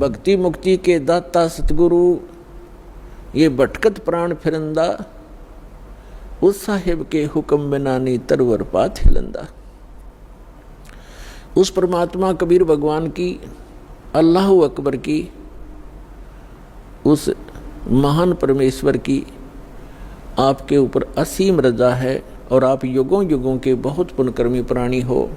भक्ति मुक्ति के दाता सतगुरु ये भटकत प्राण फिरंदा, उस साहिब के हुक्म बिना नी तरवर पात हिलंदा। उस परमात्मा कबीर भगवान की, अल्लाह अकबर की, उस महान परमेश्वर की आपके ऊपर असीम रजा है और आप युगों युगों के बहुत पुण्यकर्मी प्राणी हो,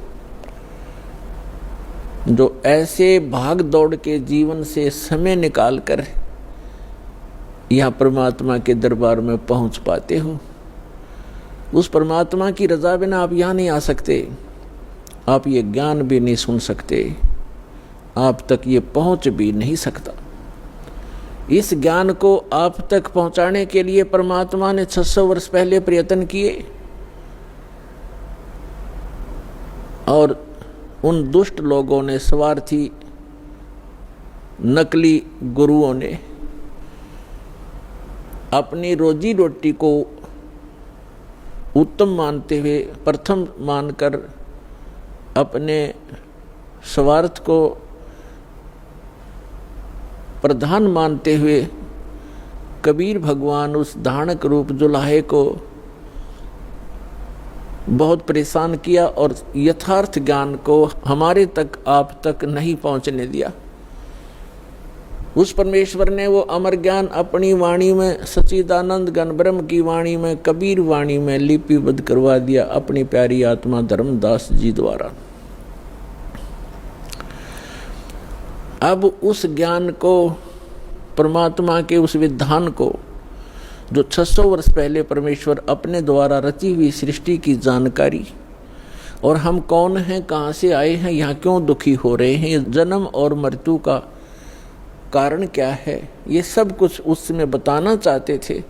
जो ऐसे भाग दौड़ के जीवन से समय निकाल कर यहाँ परमात्मा के दरबार में पहुंच पाते हो। उस परमात्मा की रजा बिना आप यहाँ नहीं आ सकते, आप ये ज्ञान भी नहीं सुन सकते, आप तक ये पहुंच भी नहीं सकता। इस ज्ञान को आप तक पहुंचाने के लिए परमात्मा ने 600 वर्ष पहले प्रयत्न किए और उन दुष्ट लोगों ने, स्वार्थी नकली गुरुओं ने अपनी रोजी रोटी को उत्तम मानते हुए, प्रथम मानकर अपने स्वार्थ को प्रधान मानते हुए कबीर भगवान उस धानक रूप जुलाहे को बहुत परेशान किया और यथार्थ ज्ञान को हमारे तक, आप तक नहीं पहुंचने दिया। उस परमेश्वर ने वो अमर ज्ञान अपनी वाणी में, सच्चिदानंद घन ब्रह्म की वाणी में, कबीर वाणी में लिपिबद्ध करवा दिया अपनी प्यारी आत्मा धर्मदास जी द्वारा। अब उस ज्ञान को, परमात्मा के उस विधान को, जो 600 वर्ष पहले परमेश्वर अपने द्वारा रची हुई सृष्टि की जानकारी, और हम कौन हैं, कहाँ से आए हैं, यहाँ क्यों दुखी हो रहे हैं, ये जन्म और मृत्यु का कारण क्या है, ये सब कुछ उसमें बताना चाहते थे।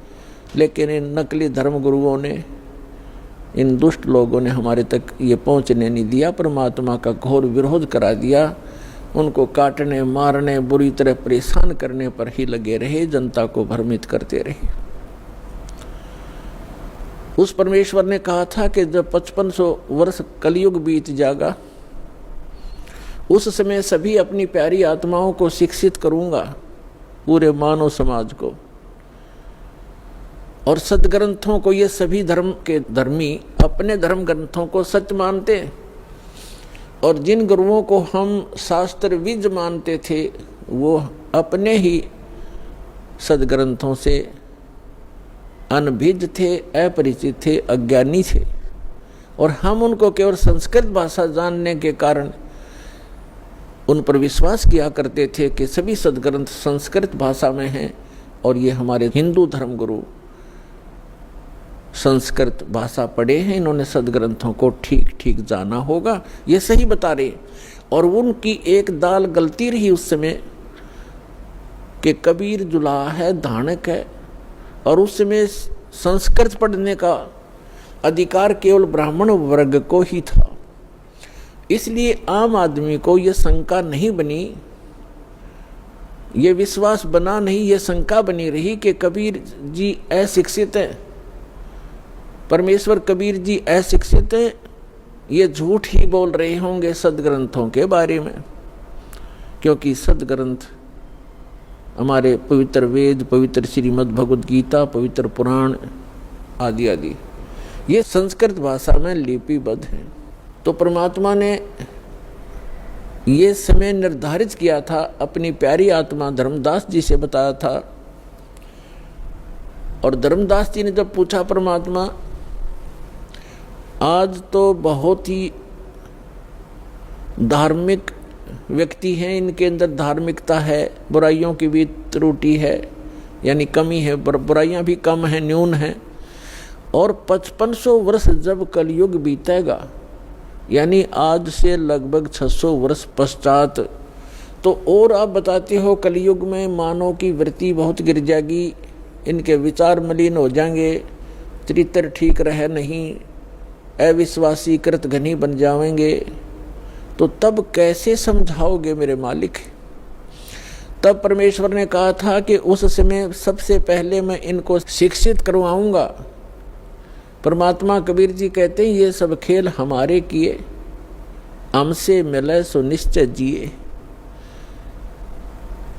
लेकिन इन नकली धर्म गुरुओं ने, इन दुष्ट लोगों ने हमारे तक ये पहुँचने नहीं दिया, परमात्मा का घोर विरोध करा दिया। उनको काटने, मारने, बुरी तरह परेशान करने पर ही लगे रहे, जनता को भ्रमित करते रहे। उस परमेश्वर ने कहा था कि जब 5500 वर्ष कलयुग बीत जाएगा, उस समय सभी अपनी प्यारी आत्माओं को शिक्षित करूंगा, पूरे मानव समाज को, और सदग्रंथों को। ये सभी धर्म के धर्मी अपने धर्म ग्रंथों को सच मानते, और जिन गुरुओं को हम शास्त्र विज मानते थे, वो अपने ही सदग्रंथों से अनभिज्ञ थे, अपरिचित थे, अज्ञानी थे। और हम उनको केवल संस्कृत भाषा जानने के कारण उन पर विश्वास किया करते थे कि सभी सदग्रंथ संस्कृत भाषा में हैं, और ये हमारे हिंदू धर्मगुरु संस्कृत भाषा पढ़े हैं, इन्होंने सदग्रंथों को ठीक ठीक जाना होगा, ये सही बता रहे। और उनकी एक दाल गलती रही उस समय कि कबीर जुलाहा है, धानक है, और उस समय संस्कृत पढ़ने का अधिकार केवल ब्राह्मण वर्ग को ही था। इसलिए आम आदमी को यह शंका नहीं बनी, ये विश्वास बना नहीं, ये शंका बनी रही कि कबीर जी अशिक्षित हैं, परमेश्वर कबीर जी अशिक्षित हैं, ये झूठ ही बोल रहे होंगे सदग्रंथों के बारे में। क्योंकि सदग्रंथ हमारे पवित्र वेद, पवित्र श्रीमद् भगवद गीता, पवित्र पुराण आदि आदि ये संस्कृत भाषा में लिपिबद्ध हैं। तो परमात्मा ने ये समय निर्धारित किया था, अपनी प्यारी आत्मा धर्मदास जी से बताया था। और धर्मदास जी ने जब पूछा, परमात्मा आज तो बहुत ही धार्मिक व्यक्ति हैं, इनके अंदर धार्मिकता है, बुराइयों की भी त्रुटि है, यानी कमी है, बुराइयां भी कम है, न्यून है। और 5500 वर्ष जब कलयुग बीतेगा, यानी आज से लगभग 600 वर्ष पश्चात, तो और आप बताते हो कलयुग में मानव की वृत्ति बहुत गिर जाएगी, इनके विचार मलिन हो जाएंगे, चरित्र ठीक रहे नहीं, अविश्वासी कृत घनी बन जाएंगे। तो तब कैसे समझाओगे मेरे मालिक? तब परमेश्वर ने कहा था कि उस समय सबसे पहले मैं इनको शिक्षित करवाऊंगा। परमात्मा कबीर जी कहते हैं, ये सब खेल हमारे किए, हमसे मिले सो निश्चय जिए।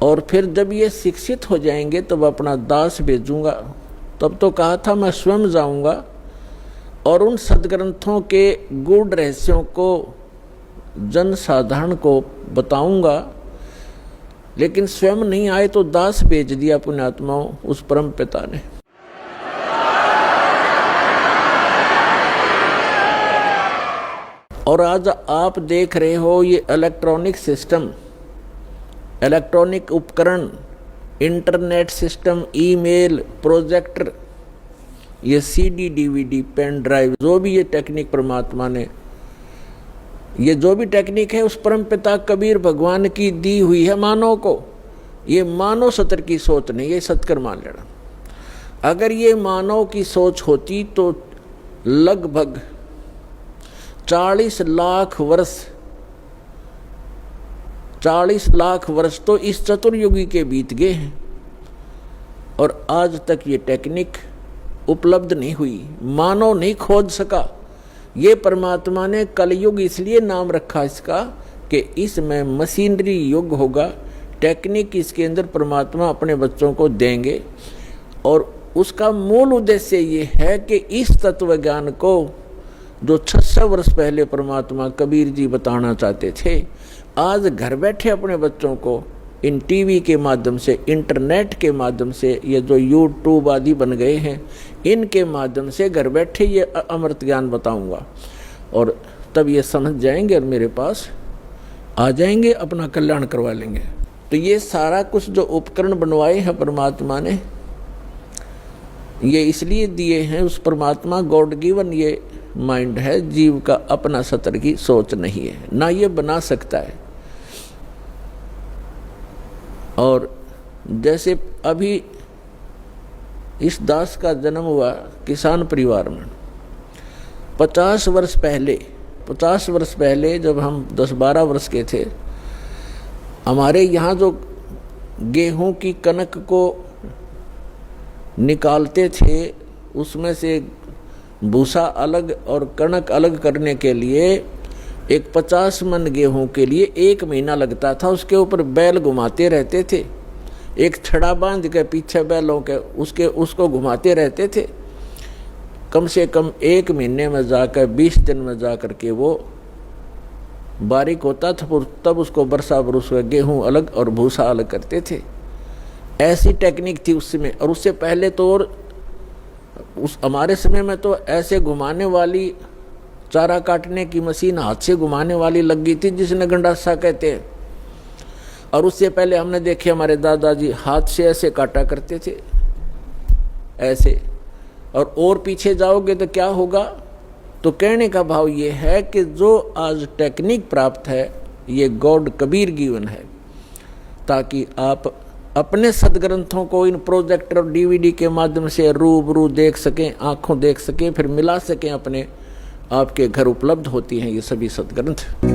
और फिर जब ये शिक्षित हो जाएंगे तब अपना दास भेजूंगा। तब तो कहा था मैं स्वयं जाऊंगा और उन सदग्रंथों के गूढ़ रहस्यों को जन साधारण को बताऊंगा, लेकिन स्वयं नहीं आए तो दास भेज दिया पुण्यात्माओं उस परम पिता ने। और आज आप देख रहे हो ये इलेक्ट्रॉनिक सिस्टम, इलेक्ट्रॉनिक उपकरण, इंटरनेट सिस्टम, ईमेल, प्रोजेक्टर, ये सीडी, डीवीडी, पेन ड्राइव, जो भी ये टेक्निक परमात्मा ने, ये जो भी टेक्निक है उस परम पिता कबीर भगवान की दी हुई है मानव को। ये मानव सत्र की सोच नहीं, ये सत्कर मान लेना। अगर ये मानव की सोच होती तो लगभग 40 लाख वर्ष तो इस चतुर्युगी के बीत गए हैं और आज तक ये टेक्निक उपलब्ध नहीं हुई, मानव नहीं खोज सका। ये परमात्मा ने कलयुग इसलिए नाम रखा इसका कि इसमें मशीनरी युग होगा, टेक्निक इसके अंदर परमात्मा अपने बच्चों को देंगे। और उसका मूल उद्देश्य ये है कि इस तत्व ज्ञान को जो 600 वर्ष पहले परमात्मा कबीर जी बताना चाहते थे, आज घर बैठे अपने बच्चों को इन टीवी के माध्यम से, इंटरनेट के माध्यम से, ये जो यूट्यूब आदि बन गए हैं, इनके माध्यम से घर बैठे ये अमृत ज्ञान बताऊंगा और तब ये समझ जाएंगे और मेरे पास आ जाएंगे, अपना कल्याण करवा लेंगे। तो ये सारा कुछ जो उपकरण बनवाए हैं परमात्मा ने, ये इसलिए दिए हैं, उस परमात्मा गॉड गिवन ये माइंड है, जीव का अपना सतर की सोच नहीं है, ना ये बना सकता है। और जैसे अभी इस दास का जन्म हुआ किसान परिवार में, 50 वर्ष पहले जब हम 10-12 वर्ष के थे, हमारे यहाँ जो गेहूं की कनक को निकालते थे उसमें से भूसा अलग और कणक अलग करने के लिए एक 50 मन गेहूं के लिए 1 महीना लगता था। उसके ऊपर बैल घुमाते रहते थे, एक छड़ा बांध के पीछे बैलों के उसको घुमाते रहते थे। कम से कम 1 महीने में जाकर 20 दिन में जाकर के वो बारीक होता था, तब उसको बरसा बरस गेहूं अलग और भूसा अलग करते थे। ऐसी टेक्निक थी उस समय। और उससे पहले तो और उस हमारे समय में तो ऐसे घुमाने वाली चारा काटने की मशीन हाथ से घुमाने वाली लग गई थी, जिसने गंडासा कहते हैं। और उससे पहले हमने देखे हमारे दादाजी हाथ से ऐसे काटा करते थे, ऐसे। और पीछे जाओगे तो क्या होगा? तो कहने का भाव ये है कि जो आज टेक्निक प्राप्त है ये गॉड कबीर गिवन है, ताकि आप अपने सदग्रंथों को इन प्रोजेक्टर और डीवीडी के माध्यम से रूबरू देख सकें, आंखों देख सकें, फिर मिला सकें अपने। आपके घर उपलब्ध होती हैं ये सभी सदग्रंथ।